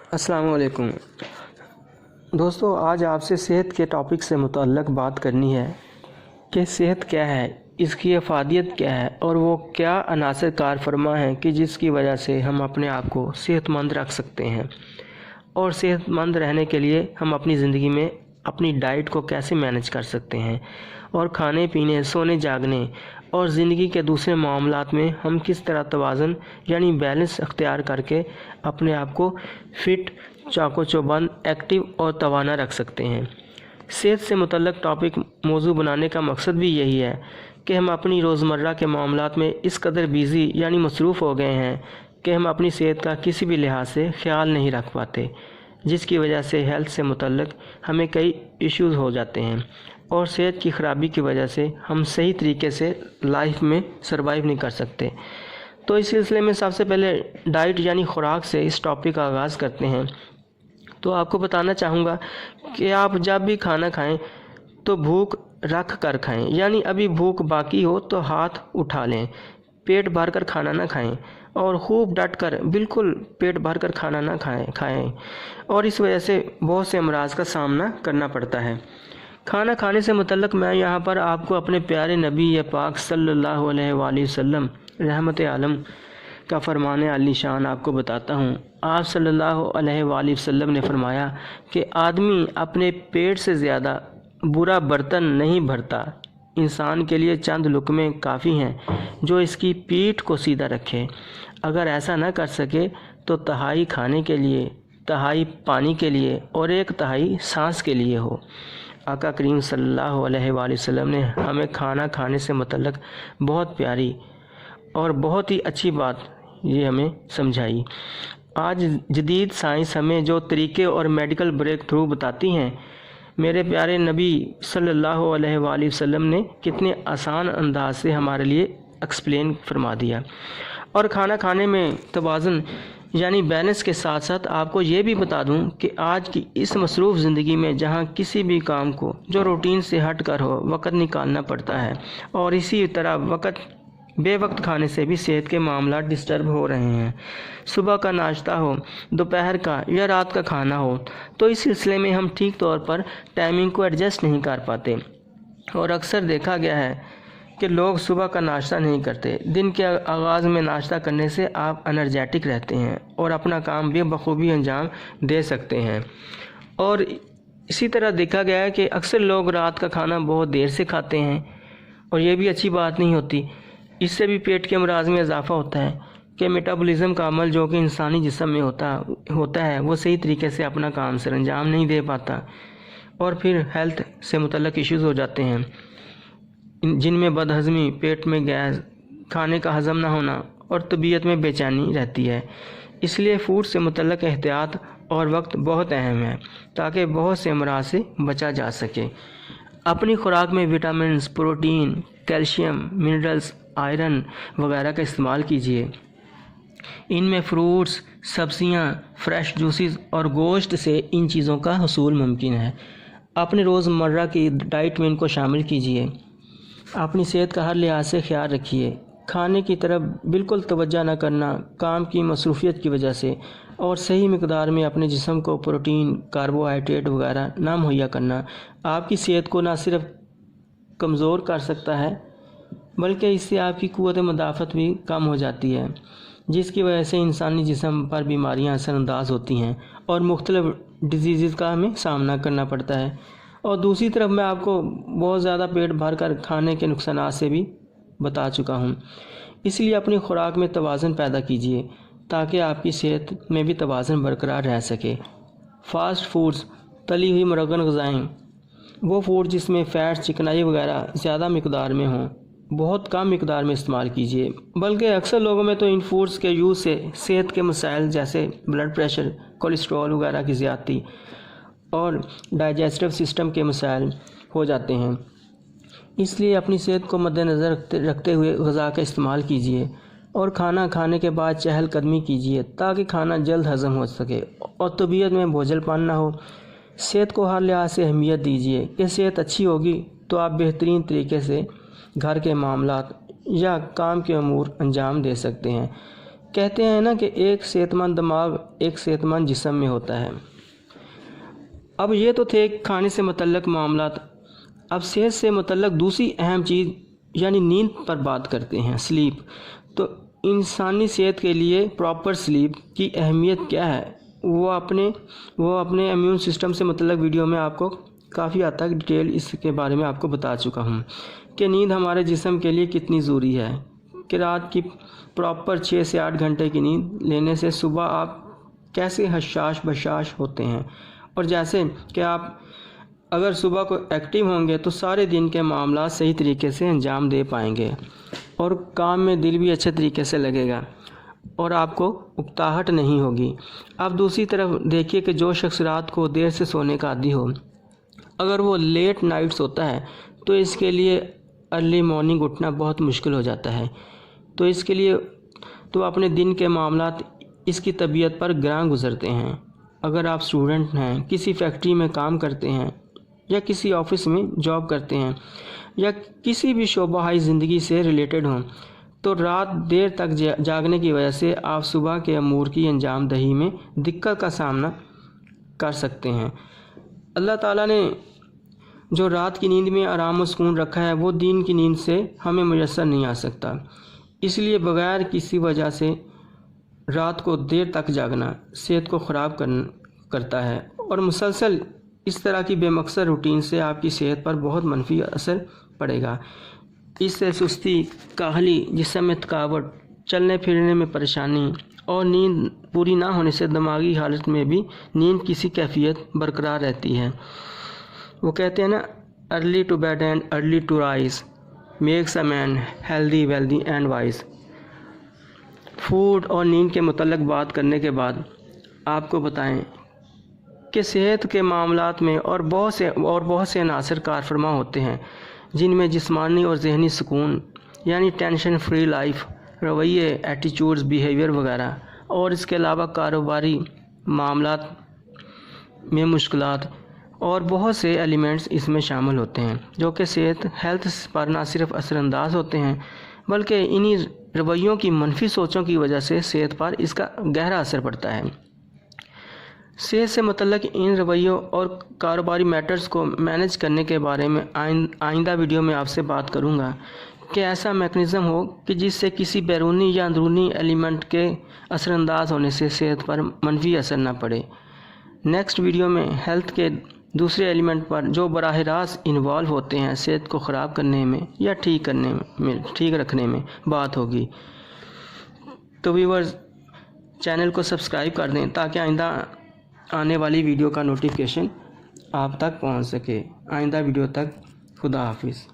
السلام علیکم دوستو، آج آپ سے صحت کے ٹاپک سے متعلق بات کرنی ہے کہ صحت کیا ہے، اس کی افادیت کیا ہے اور وہ کیا عناصر کار فرما ہیں کہ جس کی وجہ سے ہم اپنے آپ کو صحت مند رکھ سکتے ہیں، اور صحت مند رہنے کے لیے ہم اپنی زندگی میں اپنی ڈائٹ کو کیسے مینج کر سکتے ہیں، اور کھانے پینے، سونے جاگنے اور زندگی کے دوسرے معاملات میں ہم کس طرح توازن یعنی بیلنس اختیار کر کے اپنے آپ کو فٹ، چاق و چوبند، ایکٹیو اور توانا رکھ سکتے ہیں۔ صحت سے متعلق ٹاپک موضوع بنانے کا مقصد بھی یہی ہے کہ ہم اپنی روزمرہ کے معاملات میں اس قدر بیزی یعنی مصروف ہو گئے ہیں کہ ہم اپنی صحت کا کسی بھی لحاظ سے خیال نہیں رکھ پاتے، جس کی وجہ سے ہیلتھ سے متعلق ہمیں کئی ایشوز ہو جاتے ہیں، اور صحت کی خرابی کی وجہ سے ہم صحیح طریقے سے لائف میں سروائیو نہیں کر سکتے۔ تو اس سلسلے میں سب سے پہلے ڈائٹ یعنی خوراک سے اس ٹاپک کا آغاز کرتے ہیں۔ تو آپ کو بتانا چاہوں گا کہ آپ جب بھی کھانا کھائیں تو بھوک رکھ کر کھائیں، یعنی ابھی بھوک باقی ہو تو ہاتھ اٹھا لیں، پیٹ بھر کر کھانا نہ کھائیں، اور خوب ڈٹ کر بالکل پیٹ بھر کر کھانا نہ کھائیں، اور اس وجہ سے بہت سے امراض کا سامنا کرنا پڑتا ہے۔ کھانا کھانے سے متعلق میں یہاں پر آپ کو اپنے پیارے نبی پاک صلی اللہ علیہ وآلہ وسلم رحمت عالم کا فرمان عالی شان آپ کو بتاتا ہوں۔ آپ صلی اللہ علیہ وآلہ وسلم نے فرمایا کہ آدمی اپنے پیٹ سے زیادہ برا برتن نہیں بھرتا، انسان کے لیے چند لقمے کافی ہیں جو اس کی پیٹھ کو سیدھا رکھے، اگر ایسا نہ کر سکے تو تہائی کھانے کے لیے، تہائی پانی کے لیے اور ایک تہائی سانس کے لیے ہو۔ آقا کریم صلی اللہ علیہ وآلہ وسلم نے ہمیں کھانا کھانے سے متعلق بہت پیاری اور بہت ہی اچھی بات یہ ہمیں سمجھائی۔ آج جدید سائنس ہمیں جو طریقے اور میڈیکل بریک تھرو بتاتی ہیں، میرے پیارے نبی صلی اللہ علیہ وآلہ وسلم نے کتنے آسان انداز سے ہمارے لیے ایکسپلین فرما دیا۔ اور کھانا کھانے میں توازن یعنی بیلنس کے ساتھ ساتھ آپ کو یہ بھی بتا دوں کہ آج کی اس مصروف زندگی میں جہاں کسی بھی کام کو جو روٹین سے ہٹ کر ہو وقت نکالنا پڑتا ہے، اور اسی طرح بے وقت کھانے سے بھی صحت کے معاملات ڈسٹرب ہو رہے ہیں۔ صبح کا ناشتہ ہو، دوپہر کا یا رات کا کھانا ہو، تو اس سلسلے میں ہم ٹھیک طور پر ٹائمنگ کو ایڈجسٹ نہیں کر پاتے، اور اکثر دیکھا گیا ہے کہ لوگ صبح کا ناشتہ نہیں کرتے۔ دن کے آغاز میں ناشتہ کرنے سے آپ انرجیٹک رہتے ہیں اور اپنا کام بھی بخوبی انجام دے سکتے ہیں، اور اسی طرح دیکھا گیا ہے کہ اکثر لوگ رات کا کھانا بہت دیر سے کھاتے ہیں، اور یہ بھی اچھی بات نہیں ہوتی۔ اس سے بھی پیٹ کے امراض میں اضافہ ہوتا ہے کہ میٹابولزم کا عمل جو کہ انسانی جسم میں ہوتا ہے وہ صحیح طریقے سے اپنا کام سر انجام نہیں دے پاتا، اور پھر ہیلتھ سے متعلق ایشوز ہو جاتے ہیں، جن میں بد ہضمی، پیٹ میں گیس، کھانے کا ہضم نہ ہونا اور طبیعت میں بے چینی رہتی ہے۔ اس لیے فوڈ سے متعلق احتیاط اور وقت بہت اہم ہے تاکہ بہت سے امراض سے بچا جا سکے۔ اپنی خوراک میں vitamins, protein, calcium, minerals, iron وغیرہ کا استعمال کیجیے۔ ان میں فروٹس، سبزیاں، فریش جوسز اور گوشت سے ان چیزوں کا حصول ممکن ہے۔ اپنے روزمرہ کی ڈائٹ میں ان کو شامل کیجیے۔ اپنی صحت کا ہر لحاظ سے خیال رکھیے۔ کھانے کی طرف بالکل توجہ نہ کرنا کام کی مصروفیت کی وجہ سے، اور صحیح مقدار میں اپنے جسم کو پروٹین، کاربوہائیڈریٹ وغیرہ نہ مہیا کرنا آپ کی صحت کو نہ صرف کمزور کر سکتا ہے بلکہ اس سے آپ کی قوت مدافعت بھی کم ہو جاتی ہے، جس کی وجہ سے انسانی جسم پر بیماریاں اثر انداز ہوتی ہیں اور مختلف ڈیزیزز کا ہمیں سامنا کرنا پڑتا ہے۔ اور دوسری طرف میں آپ کو بہت زیادہ پیٹ بھر کر کھانے کے نقصانات سے بھی بتا چکا ہوں، اس لیے اپنی خوراک میں توازن پیدا کیجیے تاکہ آپ کی صحت میں بھی توازن برقرار رہ سکے۔ فاسٹ فوڈز، تلی ہوئی مرغن غذائیں، وہ فوڈ جس میں فیٹس، چکنائی وغیرہ زیادہ مقدار میں ہوں، بہت کم مقدار میں استعمال کیجیے، بلکہ اکثر لوگوں میں تو ان فوڈز کے یوز سے صحت کے مسائل جیسے بلڈ پریشر، کولیسٹرول وغیرہ کی زیادتی اور ڈائجسٹو سسٹم کے مسائل ہو جاتے ہیں۔ اس لیے اپنی صحت کو مد نظر رکھتے ہوئے غذا کا استعمال کیجیے، اور کھانا کھانے کے بعد چہل قدمی کیجیے تاکہ کھانا جلد ہضم ہو سکے اور طبیعت میں بوجھل پن نہ ہو۔ صحت کو ہر لحاظ سے اہمیت دیجیے کہ صحت اچھی ہوگی تو آپ بہترین طریقے سے گھر کے معاملات یا کام کے امور انجام دے سکتے ہیں۔ کہتے ہیں نا کہ ایک صحت مند دماغ ایک صحت مند جسم میں ہوتا ہے۔ اب یہ تو تھے کھانے سے متعلق معاملات۔ اب صحت سے متعلق دوسری اہم چیز یعنی نیند پر بات کرتے ہیں، سلیپ۔ تو انسانی صحت کے لیے پراپر سلیپ کی اہمیت کیا ہے وہ اپنے امیون سسٹم سے متعلق ویڈیو میں آپ کو کافی حد تک ڈیٹیل اس کے بارے میں آپ کو بتا چکا ہوں کہ نیند ہمارے جسم کے لیے کتنی ضروری ہے، کہ رات کی پراپر 6 سے 8 گھنٹے کی نیند لینے سے صبح آپ کیسے حشاش بشاش ہوتے ہیں، اور جیسے کہ آپ اگر صبح کو ایکٹیو ہوں گے تو سارے دن کے معاملات صحیح طریقے سے انجام دے پائیں گے اور کام میں دل بھی اچھے طریقے سے لگے گا اور آپ کو اکتاہٹ نہیں ہوگی۔ اب دوسری طرف دیکھیے کہ جو شخص رات کو دیر سے سونے کا عادی ہو، اگر وہ لیٹ نائٹ سوتا ہے تو اس کے لیے ارلی مارننگ اٹھنا بہت مشکل ہو جاتا ہے۔ تو اس کے لیے تو اپنے دن کے معاملات اس کی طبیعت پر گراں گزرتے ہیں۔ اگر آپ اسٹوڈنٹ ہیں، کسی فیکٹری میں کام کرتے ہیں یا کسی آفس میں جاب کرتے ہیں یا کسی بھی شعبہ ہائی زندگی سے ریلیٹڈ ہوں، تو رات دیر تک جاگنے کی وجہ سے آپ صبح کے امور کی انجام دہی میں دقت کا سامنا کر سکتے ہیں۔ اللہ تعالیٰ نے جو رات کی نیند میں آرام و سکون رکھا ہے وہ دن کی نیند سے ہمیں میسر نہیں آ سکتا۔ اس لیے بغیر کسی وجہ سے رات کو دیر تک جاگنا صحت کو خراب کرتا ہے، اور مسلسل اس طرح کی بے مقصد روٹین سے آپ کی صحت پر بہت منفی اثر پڑے گا۔ اس سے سستی، کاہلی، جسم میں تھکاوٹ، چلنے پھرنے میں پریشانی اور نیند پوری نہ ہونے سے دماغی حالت میں بھی نیند کی کیفیت برقرار رہتی ہے۔ وہ کہتے ہیں نا، early to bed and early to rise makes a man healthy wealthy and wise. Food اور نیند کے متعلق بات کرنے کے بعد آپ کو بتائیں کہ صحت کے معاملات میں اور بہت سے عناصر کار فرما ہوتے ہیں، جن میں جسمانی اور ذہنی سکون یعنی ٹینشن فری لائف، رویے، ایٹیچیوڈز، بیہیویئر وغیرہ، اور اس کے علاوہ کاروباری معاملات میں مشکلات اور بہت سے ایلیمنٹس اس میں شامل ہوتے ہیں، جو کہ ہیلتھ پر نہ صرف اثر انداز ہوتے ہیں بلکہ انہی رویوں کی منفی سوچوں کی وجہ سے صحت پر اس کا گہرا اثر پڑتا ہے۔ صحت سے متعلق ان رویوں اور کاروباری میٹرز کو مینیج کرنے کے بارے میں آئندہ ویڈیو میں آپ سے بات کروں گا کہ ایسا میکنزم ہو کہ جس سے کسی بیرونی یا اندرونی ایلیمنٹ کے اثر انداز ہونے سے صحت پر منفی اثر نہ پڑے۔ نیکسٹ ویڈیو میں ہیلتھ کے دوسرے ایلیمنٹ پر جو براہ راست انوالو ہوتے ہیں صحت کو خراب کرنے میں یا ٹھیک رکھنے میں بات ہوگی۔ تو ویورز، چینل کو سبسکرائب کر دیں تاکہ آئندہ آنے والی ویڈیو کا نوٹیفیکیشن آپ تک پہنچ سکے۔ آئندہ ویڈیو تک خدا حافظ۔